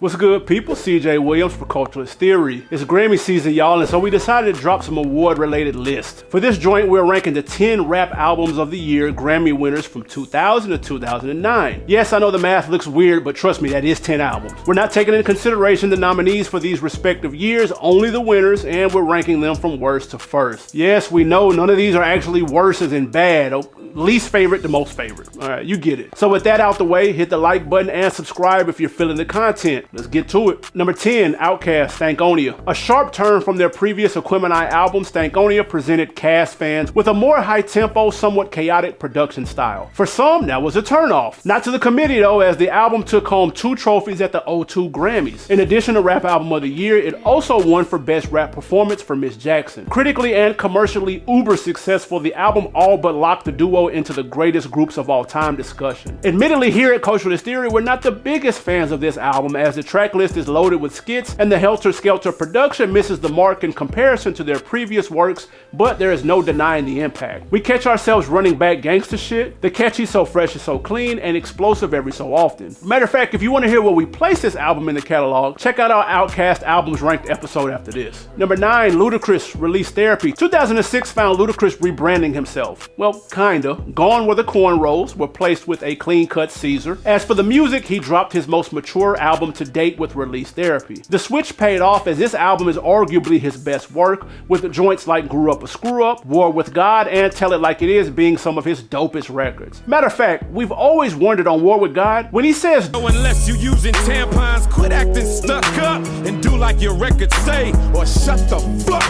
What's good, people? CJ Williams for Culturalist Theory. It's Grammy season, y'all, and so we decided to drop some award-related lists. For this joint, we're ranking the 10 rap albums of the year Grammy winners from 2000 to 2009. Yes, I know the math looks weird, but trust me, that is 10 albums. We're not taking into consideration the nominees for these respective years, only the winners, and we're ranking them from worst to first. Yes, we know none of these are actually worse as in bad. Least favorite to most favorite. Alright, you get it. So with that out the way, hit the like button and subscribe if you're feeling the content. Let's get to it. Number 10, Outkast, Stankonia. A sharp turn from their previous Aquemini album, Stankonia presented cast fans with a more high-tempo, somewhat chaotic production style. For some, that was a turnoff. Not to the committee though, as the album took home 2 trophies at the O2 Grammys. In addition to Rap Album of the Year, it also won for Best Rap Performance for Miss Jackson. Critically and commercially uber successful, the album all but locked the duo into the greatest groups of all time discussion. Admittedly, here at Culturalist Theory, we're not the biggest fans of this album, as the track list is loaded with skits and the helter-skelter production misses the mark in comparison to their previous works, but there is no denying the impact. We catch ourselves running back gangster shit, the catchy So Fresh is So Clean, and explosive every so often. Matter of fact, if you want to hear where we place this album in the catalog, check out our Outkast albums ranked episode after this. Number 9, Ludacris, Release Therapy. 2006 found Ludacris rebranding himself. Well, kinda. Gone were the cornrows, were placed with a clean-cut Caesar. As for the music, he dropped his most mature album to date with Release Therapy. The switch paid off, as this album is arguably his best work, with joints like Grew Up a Screw Up, War with God, and Tell It Like It Is being some of his dopest records. Matter of fact, we've always wondered on War with God, when he says, "Oh, unless you using tampons, quit acting stuck up and do like your records say, or shut the fuck."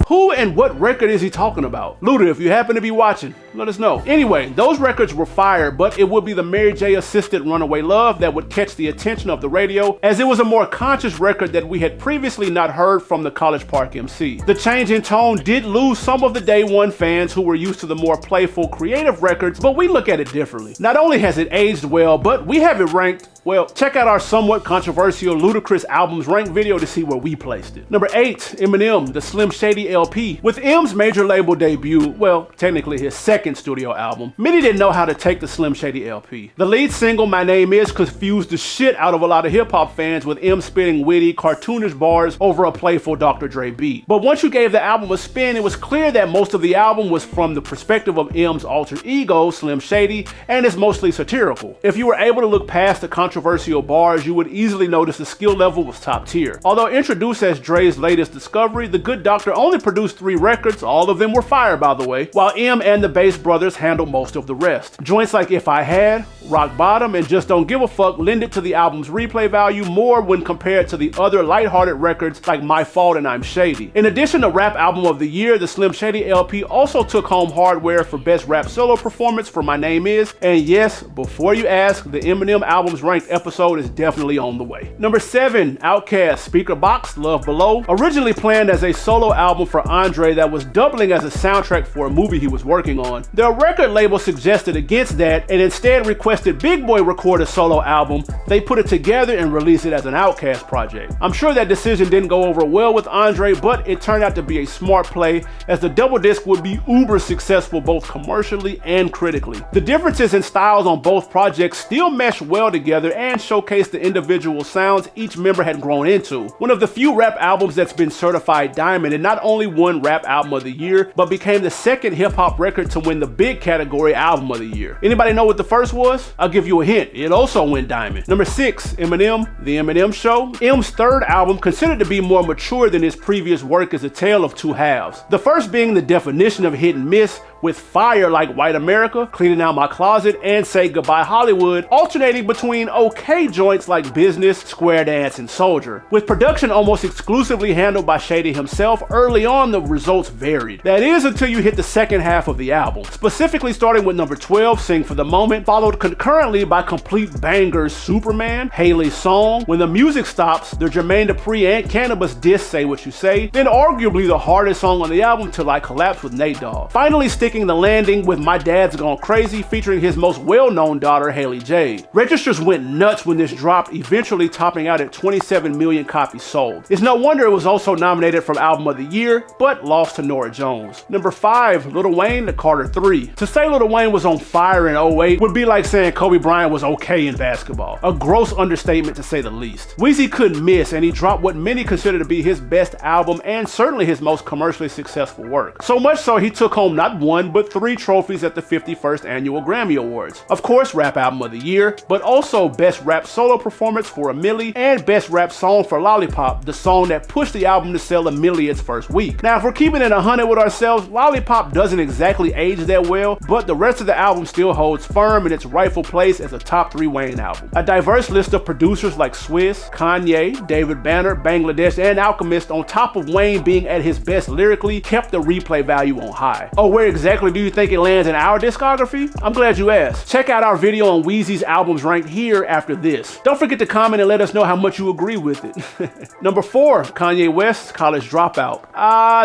Who and what record is he talking about? Luda, if you happen to be watching, let us know. Anyway, those records were fire, but it would be the Mary J assisted Runaway Love that would catch the attention of the radio, as it was a more conscious record that we had previously not heard from the College Park MC. The change in tone did lose some of the day one fans who were used to the more playful, creative records, but we look at it differently. Not only has it aged well, but we have it ranked. Well, check out our somewhat controversial Ludacris albums ranked video to see where we placed it. Number 8, Eminem, the Slim Shady LP. With M's major label debut, well, technically his second studio album, many didn't know how to take the Slim Shady LP. The lead single, My Name Is, confused the shit out of a lot of hip-hop fans, with M spitting witty, cartoonish bars over a playful Dr. Dre beat. But once you gave the album a spin, it was clear that most of the album was from the perspective of M's alter ego, Slim Shady, and is mostly satirical. If you were able to look past the controversial bars, you would easily notice the skill level was top tier. Although introduced as Dre's latest discovery, the Good Doctor only produced 3 records, all of them were fire by the way, while M and the Bass Brothers handled most of the rest. Joints like If I Had, Rock Bottom, and Just Don't Give a Fuck lend it to the album's replay value more when compared to the other lighthearted records like My Fault and I'm Shady. In addition to Rap Album of the Year, the Slim Shady LP also took home hardware for Best Rap Solo Performance for My Name Is, and yes, before you ask, the Eminem albums ranked episode is definitely on the way. Number 7, Outkast, Speaker Box, Love Below. Originally planned as a solo album for Andre that was doubling as a soundtrack for a movie he was working on, the record label suggested against that and instead requested Big Boy record a solo album. They put it together and released it as an Outkast project. I'm sure that decision didn't go over well with Andre, but it turned out to be a smart play, as the double disc would be uber successful both commercially and critically. The differences in styles on both projects still mesh well together and showcase the individual sounds each member had grown into. One of the few rap albums that's been certified diamond, and not only won Rap Album of the Year, but became the second hip-hop record to win the big category Album of the Year. Anybody know what the first was? I'll give you a hint. It also went diamond. Number 6, Eminem, The Eminem Show. M's third album, considered to be more mature than his previous work, is a tale of two halves. The first being the definition of hit and miss, with fire like White America, Cleaning Out My Closet, and Say Goodbye Hollywood, alternating between okay joints like Business, Square Dance, and Soldier. With production almost exclusively handled by Shady himself, early on the results varied. That is until you hit the second half of the album, specifically starting with number 12, Sing for the Moment, followed concurrently by complete bangers Superman, Haley's Song, When the Music Stops, the Jermaine Dupri and Cannabis diss Say What You Say, then arguably the hardest song on the album, Till I Collapse with Nate Dogg. Finally sticking the landing with My Dad's Gone Crazy, featuring his most well-known daughter, Haley Jade. Registers went nuts when this dropped, eventually topping out at 27 million copies sold. It's no wonder it was also nominated for Album of the Year, but lost to Norah Jones. Number 5, Lil Wayne, The Carter 3. To say Lil Wayne was on fire in 08 would be like saying Kobe Bryant was okay in basketball. A gross understatement to say the least. Weezy couldn't miss, and he dropped what many consider to be his best album and certainly his most commercially successful work. So much so he took home not 1 but 3 trophies at the 51st Annual Grammy Awards. Of course, Rap Album of the Year, but also Best Rap Solo Performance for A Milli and Best Rap Song for Lollipop, the song that pushed the album to sell a milli its first week. Now, if we're keeping it 100 with ourselves, Lollipop doesn't exactly age that well, but the rest of the album still holds firm in its rightful place as a top 3 Wayne album. A diverse list of producers like Swizz, Kanye, David Banner, Bangladesh, and Alchemist, on top of Wayne being at his best lyrically, kept the replay value on high. Oh, where exactly do you think it lands in our discography? I'm glad you asked. Check out our video on Weezy's albums ranked here after this. Don't forget to comment and let us know how much you agree with it. Number 4, Kanye West's College Dropout.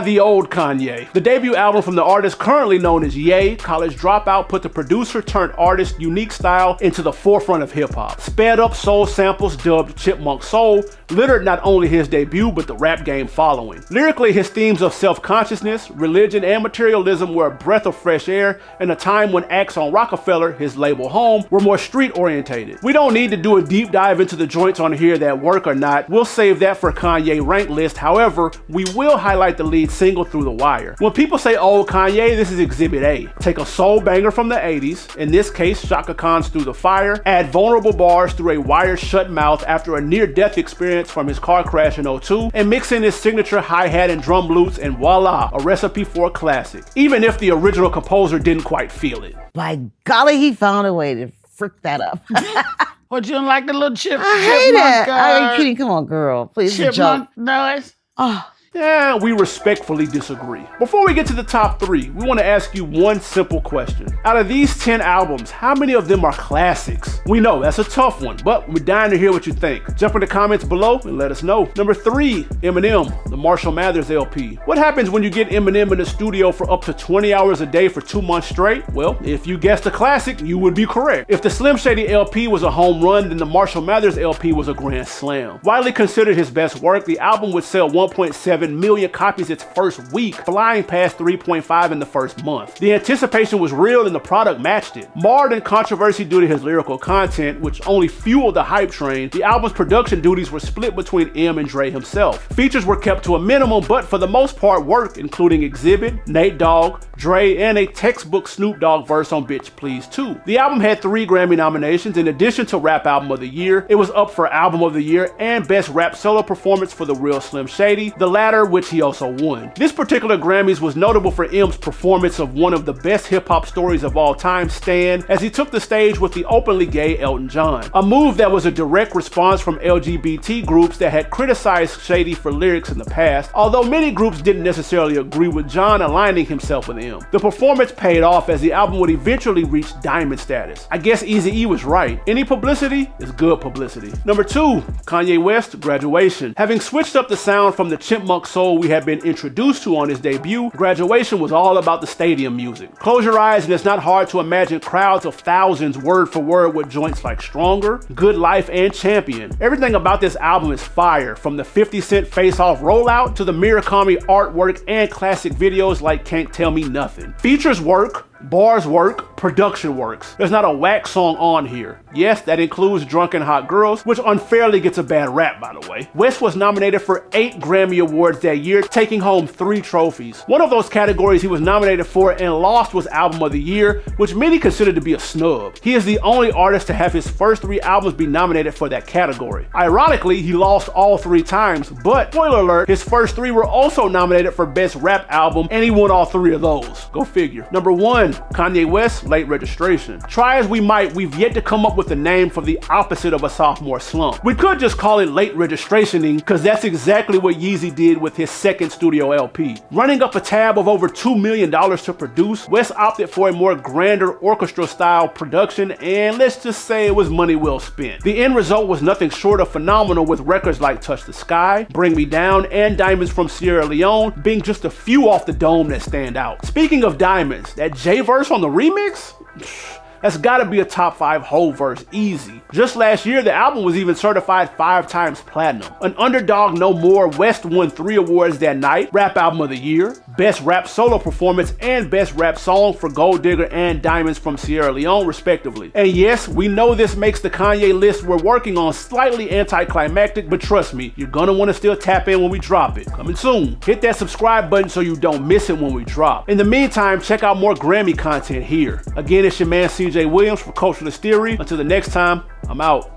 The old Kanye. The debut album from the artist currently known as Ye, College Dropout put the producer turned artist's unique style into the forefront of hip-hop. Sped up soul samples dubbed Chipmunk Soul littered not only his debut but the rap game following. Lyrically, his themes of self-consciousness, religion, and materialism were a breath of fresh air in a time when acts on Rockefeller, his label home, were more street-orientated. We don't need to do a deep dive into the joints on here that work or not. We'll save that for Kanye rank list. However, we will highlight the lead single, Through the Wire. When people say old Kanye, this is Exhibit A. Take a soul banger from the 80s, in this case Chaka Khan's Through the Fire, add vulnerable bars through a wired shut mouth after a near-death experience from his car crash in 02, and mix in his signature hi-hat and drum loops, and voila, a recipe for a classic, even if the original composer didn't quite feel it. By golly, he found a way to frick that up. What, you don't like the little I hate it. Are you kidding? Come on, girl. Please, chipmunk noise? Oh. Yeah, we respectfully disagree. Before we get to the top 3, we want to ask you one simple question. Out of these 10 albums, how many of them are classics? We know that's a tough one, but we're dying to hear what you think. Jump in the comments below and let us know. Number 3, Eminem, the Marshall Mathers LP. What happens when you get Eminem in the studio for up to 20 hours a day for 2 months straight? Well, if you guessed a classic, you would be correct. If the Slim Shady LP was a home run, then the Marshall Mathers LP was a grand slam. Widely considered his best work, the album would sell 1.7 million copies its first week, flying past 3.5 in the first month. The anticipation was real and the product matched it. Marred in controversy due to his lyrical content, which only fueled the hype train, the album's production duties were split between M and Dre himself. Features were kept to a minimum, but for the most part worked, including Exhibit, Nate Dogg, Dre, and a textbook Snoop Dogg verse on Bitch Please 2. The album had 3 Grammy nominations in addition to Rap Album of the Year. It was up for Album of the Year and Best Rap Solo Performance for The Real Slim Shady, the latter which he also won. This particular Grammys was notable for M's performance of one of the best hip-hop stories of all time, Stan, as he took the stage with the openly gay Elton John. A move that was a direct response from LGBT groups that had criticized Shady for lyrics in the past, although many groups didn't necessarily agree with John aligning himself with M. The performance paid off as the album would eventually reach diamond status. I guess Eazy-E was right. Any publicity is good publicity. Number 2, Kanye West, Graduation. Having switched up the sound from the Chipmunk Soul we had been introduced to on his debut, Graduation was all about the stadium music. Close your eyes and it's not hard to imagine crowds of thousands word for word with joints like Stronger, Good Life, and Champion. Everything about this album is fire, from the 50 Cent Face Off rollout to the Murakami artwork and classic videos like Can't Tell Me Nothing. Features work, bars work, production works. There's not a whack song on here. Yes, that includes Drunken Hot Girls, which unfairly gets a bad rap, by the way. West was nominated for 8 Grammy Awards that year, taking home 3 trophies. One of those categories he was nominated for and lost was Album of the Year, which many consider to be a snub. He is the only artist to have his first 3 albums be nominated for that category. Ironically, he lost all 3 times, but spoiler alert, his first 3 were also nominated for Best Rap Album, and he won all 3 of those. Go figure. Number 1, Kanye West, Late Registration. Try as we might, we've yet to come up with a name for the opposite of a sophomore slump. We could just call it Late Registrationing, because that's exactly what Yeezy did with his second studio LP. Running up a tab of over $2 million to produce, West opted for a more grander orchestra style production, and let's just say it was money well spent. The end result was nothing short of phenomenal, with records like Touch the Sky, Bring Me Down, and Diamonds from Sierra Leone being just a few off the dome that stand out. Speaking of diamonds, that J verse on the remix? That's gotta be a top 5 whole verse, easy. Just last year, the album was even certified 5 times platinum. An Underdog No More, West won 3 awards that night: Rap Album of the Year, Best Rap Solo Performance, and Best Rap Song for Gold Digger and Diamonds from Sierra Leone, respectively. And yes, we know this makes the Kanye list we're working on slightly anticlimactic, but trust me, you're gonna want to still tap in when we drop it. Coming soon. Hit that subscribe button so you don't miss it when we drop. In the meantime, check out more Grammy content here. Again, it's your man CJ Williams for Culturalist Theory. Until the next time, I'm out.